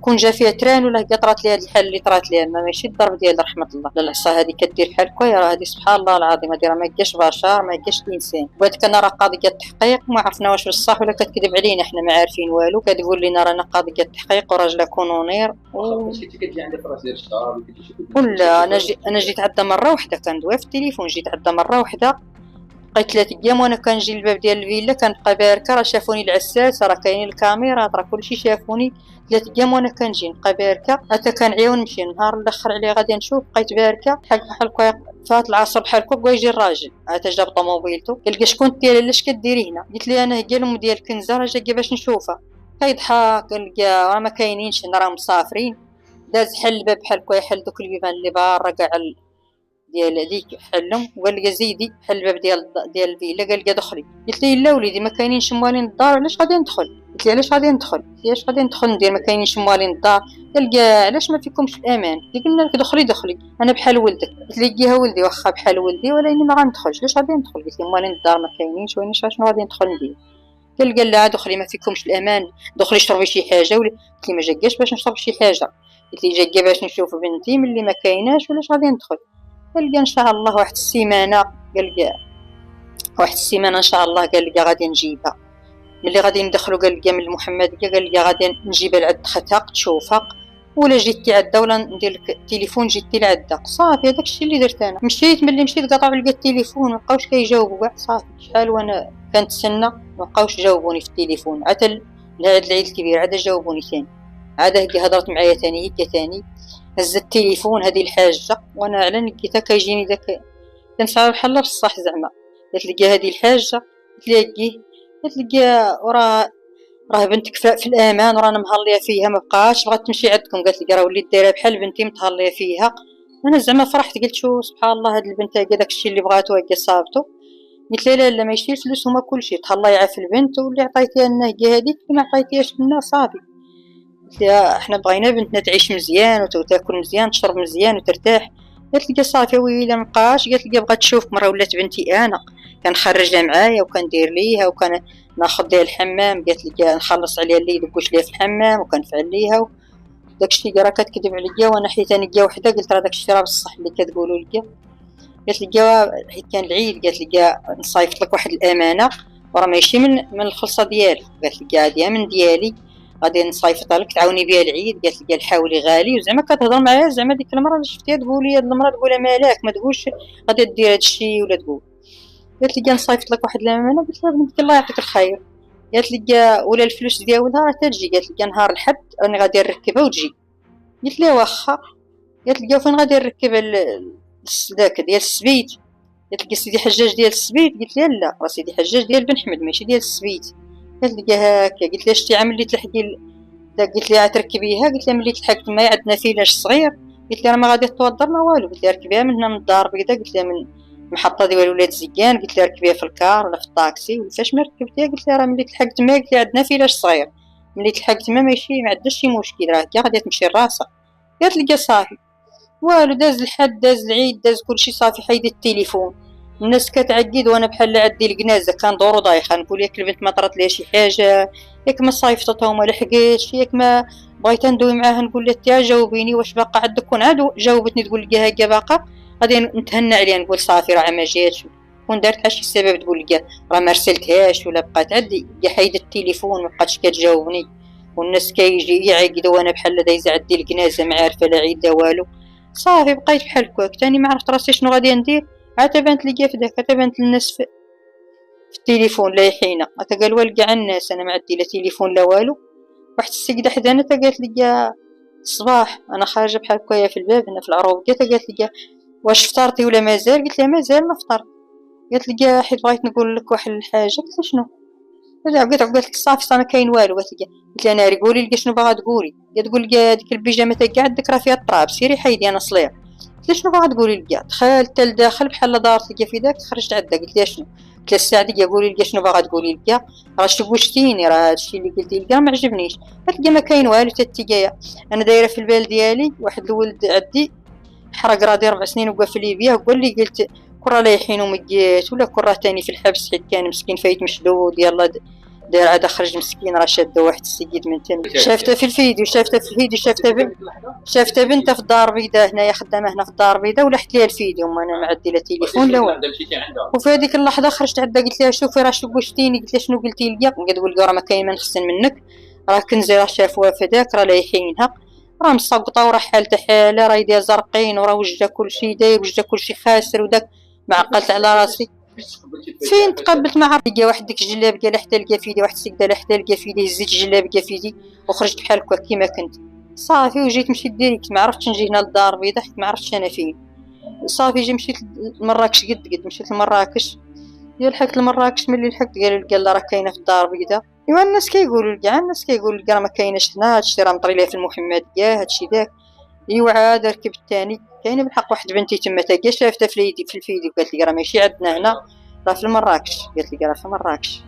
كون جا فيها تران ولا هي طرات لي هاد الحال اللي طرات لي انا ماشي الضرب ديال رحمه الله. لا العصا هذه كدير بحال هكا راه هذه سبحان الله العظيم، هذه راه ما كاش بشر ما كاش انسان. بغيت انا راه قاضيه التحقيق ما عرفنا واش بصح ولا كتكذب علينا، حنا ما عارفين والو. كتقول لنا رانا قاضيه التحقيق وراجلها كونونير مشيتي كتجي عندها في راس ديال الشهر ولا انا جيت عندها مره واحده كندوي في التليفون، جيت عندها مره واحده بقيت 3 ايام وانا كنجي للباب ديال الفيلا كنبقى باركه، راه شافوني العساس راه كاينين الكاميرات راه كلشي شافوني 3 ايام وانا كنجي نبقى باركه حتى كنعيا ونمشي. النهار الاخر عليه غادي نشوف بقيت باركه بحال فات العصر بحال هكا بغا يجي الراجل عاد جاب طوموبيلته قال لي شكون انت علاش كديري هنا؟ قلت لي انا هي الام ديال كنزه راه جا باش نشوفها. كيضحك قال لي راه ما كاينينش هنا راه مسافرين. داز حل الباب بحال هكا حل دوك البيبان اللي برا كاع ديال هذيك حلهم وقال لي زيدي حل الباب ديال الفيلا. قال لي دخلي. قلت لي لا وليدي ما كاينينش موالين الدار علاش غادي ندخل؟ قلت لي علاش غادي ندخل؟ قلت لي اش غادي ندخل ندير ما كاينينش موالين الدار؟ قال لي علاش ما فيكمش الامان؟ قلنا لك دخلي انا بحال ولدك. قلت لي ها ولدي واخا بحال ولدي ولكن ما غندخلش. علاش غادي ندخل؟ قلت لي موالين الدار ما كاينينش وانا شنو غادي ندخل ندير؟ قال لا دخلي ما فيكمش الامان دخلي شربي شي حاجه. قلت لي ما جاكاش باش نشرب شي حاجه، قلت لي جاكا باش نشوف بنتي ملي ما كايناش ولاش غادي ندخل. قال لي ان شاء الله واحد السيمانه، قال لي واحد السيمانه ان شاء الله قال لي غادي نجيبها. ملي غادي ندخلوا قال لي من المحمديه قال لي غادي نجيبها لعند اختها تشوفها ولا جيتي عندها ولا ندير لك التليفون جيتي لعندها. صافي هذاك الشيء اللي درت انا. ملي مشيت قطعوا لي التليفون ما بقاوش كيجاوبوا كاع. صافي شحال وانا كنتسنى ما بقاوش جاوبوني في التليفون حتى لهاد العيد الكبير عاد جاوبوني ثاني. عاد هي هضرت معايا ثاني هز التليفون هذه الحاجه وانا على نكيتها كيجيني داك كنشعر بحال بصح زعما. قالت لي هذه الحاجه قلت لي راه بنتك في الامان ورانا مهليه فيها ما بقاش بغات تمشي عندكم. قالت لي راه وليت دايره بحال بنتي متهليه فيها. انا زعما فرحت قلت شو سبحان الله هاد البنت هكا داكشي اللي بغاتو هكا صابتو. قلت لها لا ماشي الفلوس هما كلشي تهلاي في البنت واللي عطيتيها لنا هي هذيك ما عطيتيهاش لنا صافي. قلت لها احنا بغينا بنتنا تعيش مزيان وتاكل مزيان تشرب مزيان وترتاح. قالت لي صافي ويلي ما بقاش. قالت لي بغات تشوفك مره ولات بنتي انا كنخرجها معايا وكندير ليها وكان ناخذ ليها الحمام. قالت لي نخلص عليها اللي يدبوش ليها في الحمام وكنفعل ليها داكشي راه كتكذب عليا وانا حيت انا كاع وحده قلت راه داكشي راه بصح اللي كتقولوا لي. قالت لي حيت كان العيد قالت لي نصايفط لك واحد الامانه وراه ماشي من الخلصه ديالي. قالت لي هادي من ديالي غادي نصايفطها لك تعاوني بها العيد. قالت لي الحاولي غالي وزعما كتهضر معايا زعما ديك المره اللي شفتيها تقول لي هاد المره تقولها مالك ما تقولش غادي دير هادشي ولا تقول. قالت لي نصايفط لك واحد الامانه. قلت لها بنتي الله يعطيك الخير. قالت لي ولا الفلوس ديالها راه تجي. قالت لي نهار الحد راني غادي نركبها وتجي. قلت لها واخا. قالت لي فين غادي نركب داك ديال السبيت؟ قالت لي سيدي حجاج ديال السبيت. قلت لها لا راه سيدي حجاج ديال بن حمد ماشي ديال السبيت. قالت لي هكا. قلت لها شتي عام اللي تلحقي قلت لها تركبيها. قلت لها ملي تلحقت معايا عندنا فيلاش صغير. قلت لها راه ما غادي توضر ما والو. قلت لها ركبيها من هنا من الدار بيضاء. قلت لها من المحطه ديال ولاد زيان. قلت لها ركبيها في الكار ولا في الطاكسي. وفاش ما ركبتيها قلت لها راه ملي تلحقت معايا قلت لها عندنا فيلاش صغير ملي تلحقت ما ماشي ما عندهاش شي مشكل راه كاع غادي تمشي لراسها. قالت لي صافي والو. داز الحد داز العيد داز كلشي صافي حيدت التليفون. الناس كتعقد وانا بحال عندي الكنازه كندورو ضايخه نقول ياك البنت ما طرات ليها شي حاجه ياك ما صايفطتها وما لحقتش ياك ما بغيت ندوي معاها نقول لها تيا جاوبيني واش باقا عندك. كون عاد جاوبتني تقول لي هكا باقا غادي نتهنى عليها نقول صافي راه ما جاتش. كون دارت شي سبب تقول لي راه ما رسلتهاش ولا بقات عندي حيدت التليفون ما بقاتش كتجاوبني. والناس كيجي يعقدوا وانا بحال دايزه عندي الكنازه ما عارفه لا عيد لا والو. صافي بقيت بحال هكاك ثاني ما عرفت راسي شنو غادي ندير. عاد بانت لي في داك بانت الناس في التليفون لايحينا. عاد قالوا كاع الناس انا ما عندي لا تليفون لا والو. واحد السيده حدانا قالت لي الصباح انا خارجه بحال هكايا في الباب هنا في العروب قالت لي واش فطرتي ولا مازال؟ قلت لها مازال ما فطرت. قالت لي حيت بغيت نقول لك واحد الحاجه. قلت لها شنو؟ قالت لك صافي ما كاين والو. قلت لها ناري قولي لي شنو باغا تقولي. تقول لي ديك البيجامه تاعك عندك راه فيها التراب سيري حيدي انا صليع. قلت لها شنو باغا تقولي لي؟ دخلت لداخل بحال دارت لي في داك خرجت عندها. قلت لها شنو؟ قلت لها الساعه ديك قولي لي شنو باغا تقولي لي راه شبوشتيني راه هادشي اللي قلتي لي ما عجبنيش. قالت لي ما كاين والو تتيقايا انا دايره في البال ديالي واحد الولد عندي حرق رادي 4 سنين وقف في ليبيا وقال لي قلت كره لايحين ومجيت ولا كره تاني في الحبس حيت كان مسكين فايت مشدود يلا داير عاد خرج مسكين راه شاده واحد السيد من تم، شافته في الفيديو، شافته بنته في الدار البيضاء هنايا خدامه هنا في الدار البيضاء، ولحت ليها الفيديو وانا معدي لا تليفون لا والو. وفي هذيك اللحظه خرجت عندها قلت لها شوفي راه شو قلتيني، قلت لها شنو قلتي لي؟ قالت لي راه ما كاين ما نحسن منك، راه كنزي راه شافوها فداك راه لايحينها، راه مسقطه وراه حالته حاله، راه يدير زرقين وراه وجهه كلشي داير، وجهه كلشي خاسر وداك ما عقلت على راسي. فين تقبلت مع لقى واحد ديك الجلاب قال حتى لقى فيدي، واحد السيده لا حتى لقى فيدي، هزيت الجلاب لقى فيدي وخرجت بحال هكا كيما كنت صافي، وجيت مشيت ديريكت، ما عرفتش نجي هنا للدار البيضاء حيت ما عرفتش انا فين. صافي جي مشيت لمراكش، قد مشيت لمراكش، لحقت لمراكش. ملي لحقت قال راه كاينه في الدار البيضاء. ايوا الناس كيقولوا كاع الناس كيقولوا راه ما كايناش هنا، هادشي راه مطري ليه في المحمديه هادشي داك. ايوا عاد ركب الثاني، كاينه بالحق واحد بنتي تما تا كاع شافتها في الفيديو، قالت لي راه ماشي عندنا هنا، راه في مراكش، قالت لي راه في مراكش.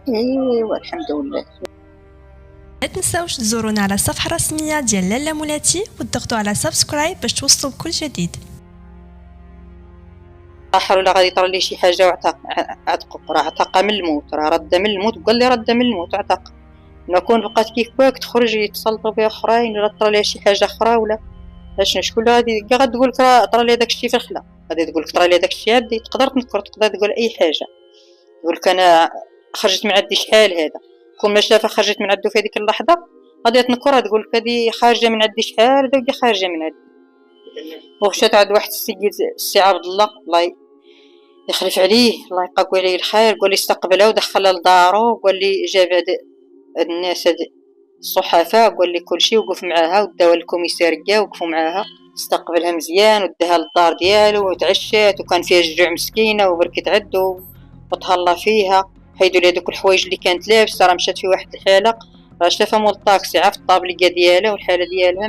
ايوا الحمد لله. لا تنساوش تزورونا على الصفحه الرسميه ديال لالا مولاتي وتضغطوا على سبسكرايب باش توصلوا بكل جديد. اخر ولا غادي يطرى لي شي حاجه وعتق راه عتق من الموت، راه رد من الموت، قال لي رد من الموت عتق. نكون بقات كيفاك تخرج يتصلوا بها اخرين ولا طرى لها شي حاجه اخرى ولا شكون غادي تقول لك راه طرى لي داكشي في الخلا، غادي تقول لك طرى لي داكشي عادي، تقدر تنكر، تقدر تقول اي حاجه، تقول لك انا خرجت من عندي شحال هذا، كون ما شافها خرجت من عنده في هذيك اللحظه غادي تنكرها، تقول لك هذه خارجه من عندي شحال هذا خارجه من عندي. ومشات عند واحد السيد السي عبد الله يخلف عليه، الله يقاكو عليه الخير، قال لي استقبلها ودخلها لدارو، وقال لي جاب هاد الناس هاد الصحافه، قال لي كلشي، وقف معاها وداها للكوميساريه وقفوا معاها، استقبلها مزيان وداها للدار ديالو وتعشات، وكان فيها جوع مسكينه وبركت عدو وتهلا فيها، حيدوا لي دوك الحوايج اللي كانت لابسه، راه مشات في واحد الحاله راه شافها مول الطاكسي عرف الطابليه ديالها والحاله ديالها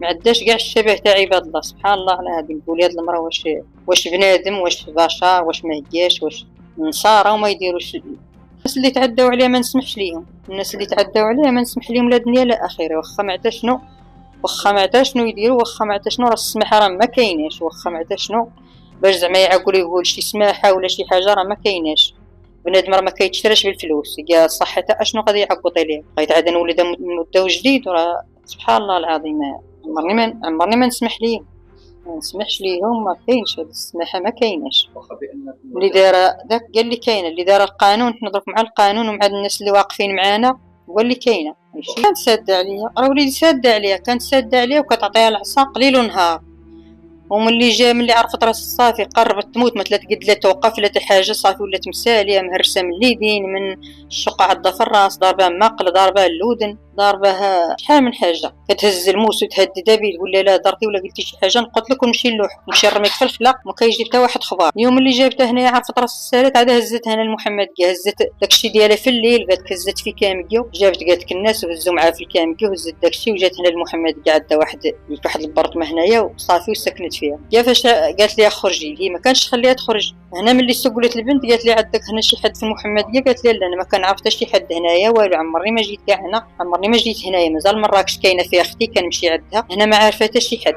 ما عداش كاع الشبه تاع عباد الله. سبحان الله على هذه، نقول هاد المراه واش بنادم، واش بشر، واش ما هياش، واش نصارى وما يديروش. الناس اللي تعداو عليها ما نسمحش ليهم، الناس اللي تعداو عليها ما نسمح ليهم لا دنيا لا اخره، واخا ما عدا شنو، واخا ما عدا شنو يديروا، واخا ما عدا شنو، راه السماحه راه ما كايناش، واخا ما عدا شنو باش زعما يقول شي سماحه ولا شي حاجه راه ما كايناش. بنادم راه ما كيتشراش بالفلوس، يا صحته اشنو غادي يعقط عليه، غادي عاد نولد مده جديد، وراه سبحان الله العظيم. عمرني ما نسمح ليهم، ما نسمحش ليهم، ما كاينش هاد السماحه ما كايناش. اللي دار داك قال لي كاينه، اللي دار القانون نضرب مع القانون ومع الناس اللي واقفين معانا، وقال لي كاينه ماشي. كانت ساده عليا، راه وليدي ساده عليا، كانت ساده عليا وكتعطيها العصا قليل ونهار، وملي جا ملي عرفت راس صافي قربت تموت، ما تقد لا توقف لا حتى حاجه، صافي ولات مساليه مهرسه من اليدين، من الشقه عضه في الراس، ضاربه مقل، ضاربه اللودن، ضاربه شحال من حاجه، كتهز الموس وتهددها به، تقول لا درتي ولا قلتي شي حاجه نقتلك لك ونمشي نلوح، نمشي نرميك في الخلا، ما كيجي حتى واحد خبار. اليوم اللي جابتها هنايا عرفت راس السالات، عاد هزتها انا لمحمد كاع، هزت داكشي ديالها في الليل، قالت هزت في كامكيو، جابت قالت الناس وهزوا معاها في الكامكيو، هزت داكشي وجات هنا لمحمد كاع، عندها واحد البرطمه هنايا وصافي وسكنت فيها. كيفاش قالت لي خرجي، هي ما كانش تخليها تخرج. هنا ملي سولت البنت قالت لي عندك هنا شي حد في المحمديه، قالت لي لا انا ما كنعرف حتى شي حد هنايا والو، عمرني ما جيت كاع هنا، عمرني ما جيت هنايا، مازال مراكش كاينه فيها اختي كنمشي عندها، هنا ما عارفه حتى شي حد.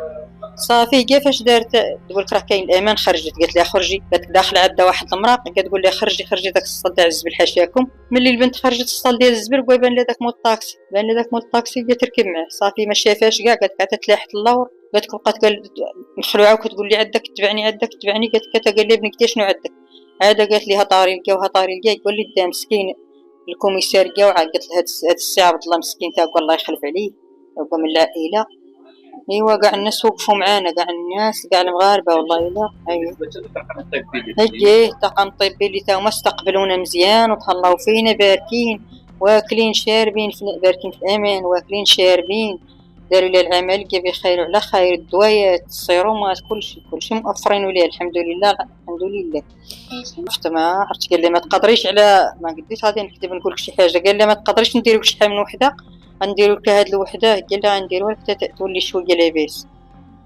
صافي كيفاش دارت، تقول لك راه كاين الامان، خرجت قالت لها خرجي، قالت داخله عندها واحد المراه كتقول لها خرجي داك الصل تاع الزبل حاشاكم. ملي البنت خرجت الصل ديال الزبل بان لها داك مول الطاكسي، بان لها داك مول الطاكسي قالت تركب معاه، صافي ما شافاش كاع، قالت عاد تلاحت اللور، بقات مخلوعه وكتقول لي عندك تبعني قالت لي بنتي شنو عندك، عاده قالت لي ها طاري لقى يقول لي دا مسكين الكوميساريه، وعاد قالت له هاد السي عبد الله مسكين تاعو الله يخلف عليه، هو من العائله. ايوا كاع الناس وقفوا معانا، كاع الناس كاع المغاربه والله الا. ايوا هجيه الطاقم الطبي اللي تاهما استقبلونا مزيان وتهلاو فينا، باركين واكلين شاربين باركين في الامان، واكلين شاربين، داروا لي العمليه بخير وعلى خير، الدوايات السيرومات كلشي موفرين ليه الحمد لله الحمد لله. شفت ما عرفت، قال لي ما تقدريش على ما قديش غادي نكذب نقول لك شي حاجه، قال لي ما تقدريش ندير لك شحال من وحده، غنديروا لك هاد الوحده، قال لها غنديروا لك حتى تولي شويه لاباس،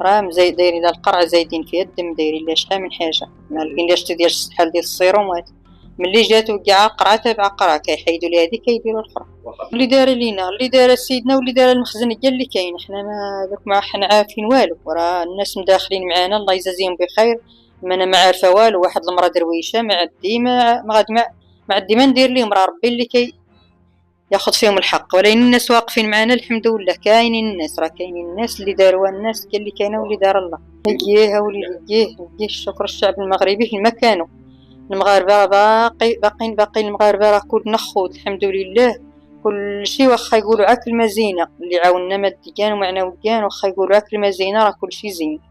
راه دايرين لها القرعه زايدين فيها الدم، دايرين لها شحال من حاجه، ما لقيناش ديال شحال ديال السيرومات. ملي جاتو كاع قرعه تابعه قرعه، كيحيدوا ليها هذيك كيديروا الاخرى. اللي دار لينا اللي دار سيدنا واللي دار المخزن كاع اللي كاين، حنا ما دوك ما حنا عارفين والو، وراه الناس مداخلين معانا الله يجازيهم بخير، ما انا ما عارفه والو، واحد المراه درويشه ما عندي ما غادي ما عندي ما ندير لهم، راه ربي اللي ياخذ فيهم الحق. ولكن الناس واقفين معنا الحمد لله، كاينين الناس، راه كاينين الناس اللي داروها الناس، كاين اللي كاينه واللي دار الله. يجيه وليدي يجيه الشكر الشعب المغربي في المكانه. المغاربه باقي المغاربه راه كلنا خوت الحمد لله. كل شيء واخا يقولوا عا كلمه زينه، اللي عاوننا ماديا ومعنويا واخا يقولوا عا كلمه زينه راه كل شيء زين.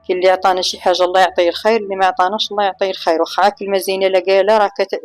كاين اللي عطانا شي حاجه الله يعطيه الخير، اللي ما عطاناش الله يعطيه الخير، واخا كلمه زينه لا قالها راه كتدير